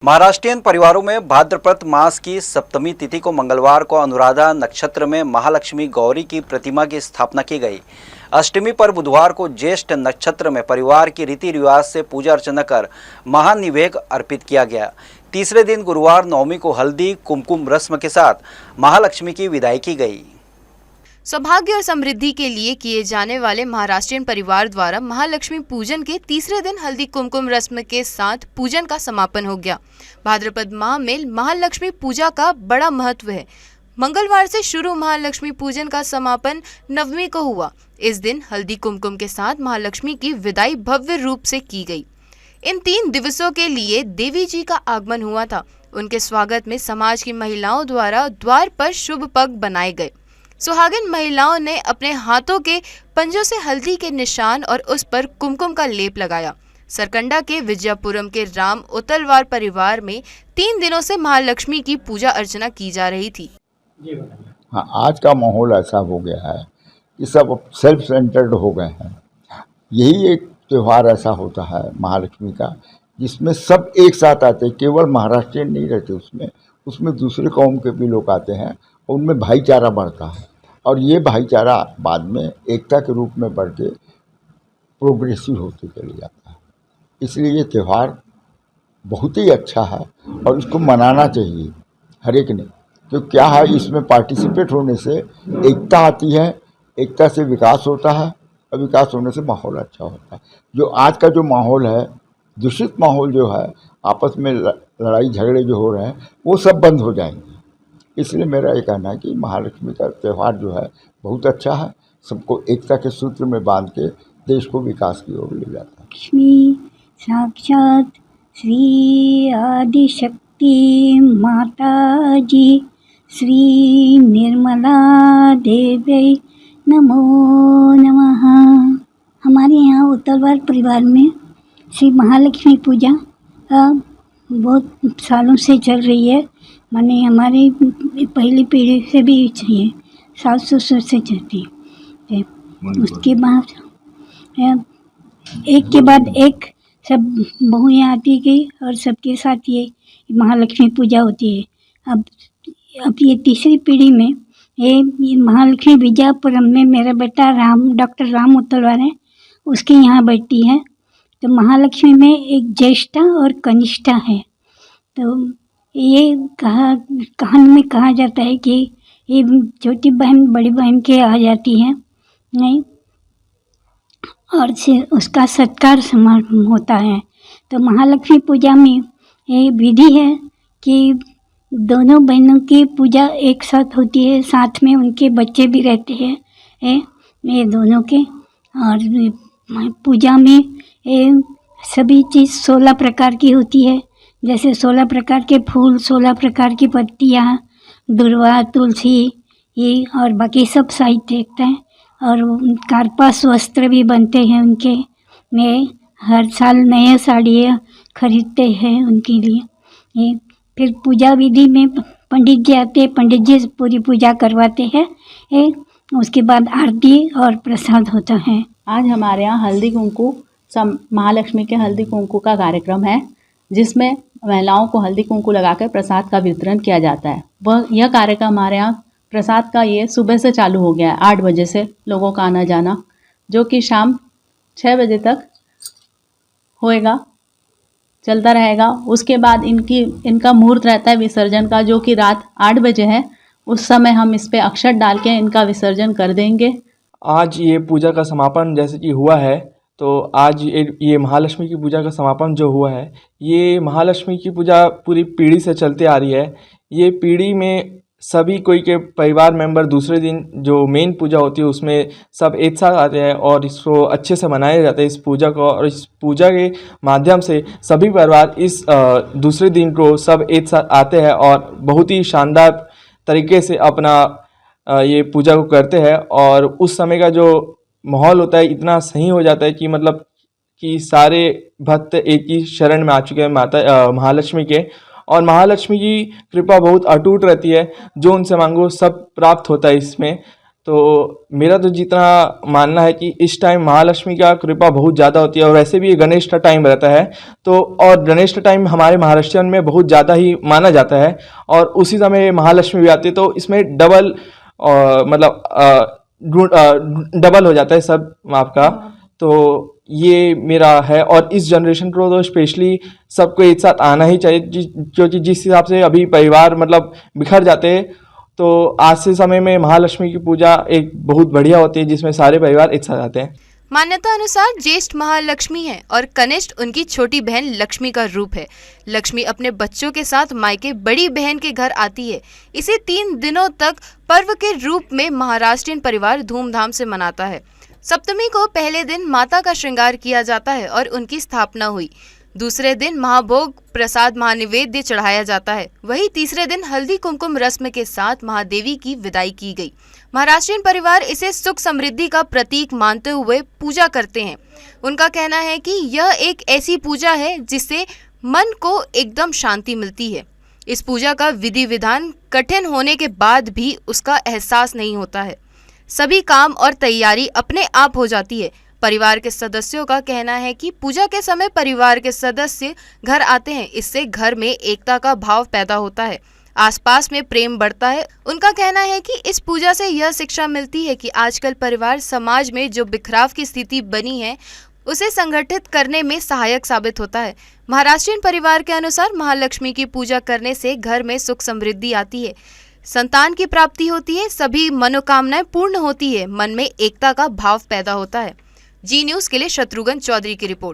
महाराष्ट्रीयन परिवारों में भाद्रपद मास की सप्तमी तिथि को मंगलवार को अनुराधा नक्षत्र में महालक्ष्मी गौरी की प्रतिमा की स्थापना की गई। अष्टमी पर बुधवार को ज्येष्ठ नक्षत्र में परिवार की रीति रिवाज से पूजा अर्चना कर महानिवेद्य अर्पित किया गया। तीसरे दिन गुरुवार नवमी को हल्दी कुमकुम रस्म के साथ महालक्ष्मी की विदाई की गई। सौभाग्य और समृद्धि के लिए किए जाने वाले महाराष्ट्रीयन परिवार द्वारा महालक्ष्मी पूजन के तीसरे दिन हल्दी कुमकुम रस्म के साथ पूजन का समापन हो गया। भाद्रपद माह में महालक्ष्मी पूजा का बड़ा महत्व है। मंगलवार से शुरू महालक्ष्मी पूजन का समापन नवमी को हुआ। इस दिन हल्दी कुमकुम के साथ महालक्ष्मी की विदाई भव्य रूप से की गई। इन 3 दिवसों के लिए देवी जी का आगमन हुआ था। उनके स्वागत में समाज की महिलाओं द्वारा द्वार पर शुभ पग बनाए गए। सुहागिन महिलाओं ने अपने हाथों के पंजों से हल्दी के निशान और उस पर कुमकुम का लेप लगाया। सरकंडा के विजयपुरम के राम उतलवार परिवार में 3 दिनों से महालक्ष्मी की पूजा अर्चना की जा रही थी। हाँ, आज का माहौल ऐसा हो गया है कि सब सेल्फ सेंटर्ड हो गए हैं। यही एक त्यौहार ऐसा होता है महालक्ष्मी का, जिसमें सब एक साथ आते हैं। केवल महाराष्ट्रीयन नहीं रहते उसमें दूसरे कौम के भी लोग आते हैं। उनमें भाईचारा बढ़ता है और ये भाईचारा बाद में एकता के रूप में बढ़ के प्रोग्रेसिव होते चले जाता है। इसलिए ये त्यौहार बहुत ही अच्छा है और इसको मनाना चाहिए हर एक ने। तो क्या है, इसमें पार्टिसिपेट होने से एकता आती है, एकता से विकास होता है और विकास होने से माहौल अच्छा होता है। जो आज का जो माहौल है, दूषित माहौल जो है, आपस में लड़ाई झगड़े जो हो रहे हैं, वो सब बंद हो जाएंगे। इसलिए मेरा ये कहना है कि महालक्ष्मी का त्यौहार जो है बहुत अच्छा है। सबको एकता के सूत्र में बांध के देश को विकास की ओर ले जाता है। लक्ष्मी साक्षात श्री आदिशक्ति माता जी श्री निर्मला देवी नमो नमः। हमारे यहाँ उत्तरवार परिवार में श्री महालक्ष्मी पूजा बहुत सालों से चल रही है। माने हमारी पहली पीढ़ी से भी चाहिए, सास ससुर से चलती है। उसके बाद एक के बाद एक सब बहुएँ आती गई और सबके साथ ये महालक्ष्मी पूजा होती है। अब ये तीसरी पीढ़ी में ये महालक्ष्मी विजयपुरम में मेरा बेटा डॉक्टर राम उतलवार है, उसके यहाँ बैठती है। तो महालक्ष्मी में एक ज्येष्ठा और कनिष्ठा है। तो ये कहानी में कहा जाता है कि ये छोटी बहन बड़ी बहन के आ जाती है नहीं, और उसका सत्कार समारोह होता है। तो महालक्ष्मी पूजा में ये विधि है कि दोनों बहनों की पूजा एक साथ होती है, साथ में उनके बच्चे भी रहते हैं ये दोनों के। और पूजा में ये सभी चीज़ 16 प्रकार की होती है, जैसे 16 प्रकार के फूल, 16 प्रकार की पत्तियाँ, दुर्वा, तुलसी, ये और बाकी सब साहित्य रखते हैं। और कार्पास वस्त्र भी बनते हैं उनके। में हर साल नए साड़ियाँ खरीदते हैं उनके लिए। ये फिर पूजा विधि में पंडित जी आते हैं, पंडित जी पूरी पूजा करवाते हैं। उसके बाद आरती और प्रसाद होता है। आज हमारे यहाँ हल्दी कुंकू महालक्ष्मी के हल्दी कुंकू का कार्यक्रम है, जिसमें महिलाओं को हल्दी कुंकू लगाकर प्रसाद का वितरण किया जाता है। यह कार्यक्रम हमारे यहाँ प्रसाद का ये सुबह से चालू हो गया है। 8 बजे से लोगों का आना जाना, जो कि शाम 6 बजे तक होएगा, चलता रहेगा। उसके बाद इनका मुहूर्त रहता है विसर्जन का, जो कि रात 8 बजे है। उस समय हम इस पे अक्षत डाल के इनका विसर्जन कर देंगे। आज ये पूजा का समापन जैसे कि हुआ है, तो आज ये महालक्ष्मी की पूजा का समापन जो हुआ है, ये महालक्ष्मी की पूजा पूरी पीढ़ी से चलते आ रही है। ये पीढ़ी में सभी कोई के परिवार मेंबर दूसरे दिन जो मेन पूजा होती है उसमें सब एक साथ आते हैं और इसको अच्छे से मनाया जाता है इस पूजा को। और इस पूजा के माध्यम से सभी परिवार इस दूसरे दिन को सब एक साथ आते हैं और बहुत ही शानदार तरीके से अपना ये पूजा को करते हैं। और उस समय का जो माहौल होता है इतना सही हो जाता है कि मतलब कि सारे भक्त एक ही शरण में आ चुके हैं माता महालक्ष्मी के। और महालक्ष्मी की कृपा बहुत अटूट रहती है, जो उनसे मांगो सब प्राप्त होता है इसमें। तो मेरा तो जितना मानना है कि इस टाइम महालक्ष्मी का कृपा बहुत ज़्यादा होती है, और वैसे भी ये गणेश का टाइम रहता है तो, और गणेश का टाइम हमारे महाराष्ट्र में बहुत ज़्यादा ही माना जाता है, और उसी समय महालक्ष्मी भी आती है, तो इसमें डबल मतलब डबल हो जाता है सब आपका। तो ये मेरा है, और इस जनरेशन को तो स्पेशली सबको एक साथ आना ही चाहिए, क्योंकि जिस हिसाब से अभी परिवार मतलब बिखर जाते हैं, तो आज से समय में महालक्ष्मी की पूजा एक बहुत बढ़िया होती है जिसमें सारे परिवार एक साथ आते हैं। मान्यता अनुसार ज्येष्ठ महालक्ष्मी है और कनिष्ठ उनकी छोटी बहन लक्ष्मी का रूप है। लक्ष्मी अपने बच्चों के साथ मायके बड़ी बहन के घर आती है। इसे 3 दिनों तक पर्व के रूप में महाराष्ट्रीयन परिवार धूमधाम से मनाता है। सप्तमी को पहले दिन माता का श्रृंगार किया जाता है और उनकी स्थापना हुई। दूसरे दिन महाभोग प्रसाद महानिवेद्य चढ़ाया जाता है। वहीं तीसरे दिन हल्दी कुमकुम रस्म के साथ महादेवी की विदाई की गई। महाराष्ट्रीयन परिवार इसे सुख समृद्धि का प्रतीक मानते हुए पूजा करते हैं। उनका कहना है कि यह एक ऐसी पूजा है जिससे मन को एकदम शांति मिलती है। इस पूजा का विधि विधान कठिन होने के बाद भी उसका एहसास नहीं होता है। सभी काम और तैयारी अपने आप हो जाती है। परिवार के सदस्यों का कहना है कि पूजा के समय परिवार के सदस्य घर आते हैं, इससे घर में एकता का भाव पैदा होता है, आसपास में प्रेम बढ़ता है। उनका कहना है कि इस पूजा से यह शिक्षा मिलती है कि आजकल परिवार समाज में जो बिखराव की स्थिति बनी है उसे संगठित करने में सहायक साबित होता है। महाराष्ट्रीयन परिवार के अनुसार महालक्ष्मी की पूजा करने से घर में सुख समृद्धि आती है, संतान की प्राप्ति होती है, सभी मनोकामनाएं पूर्ण होती है, मन में एकता का भाव पैदा होता है। जी न्यूज़ के लिए शत्रुघ्न चौधरी की रिपोर्ट।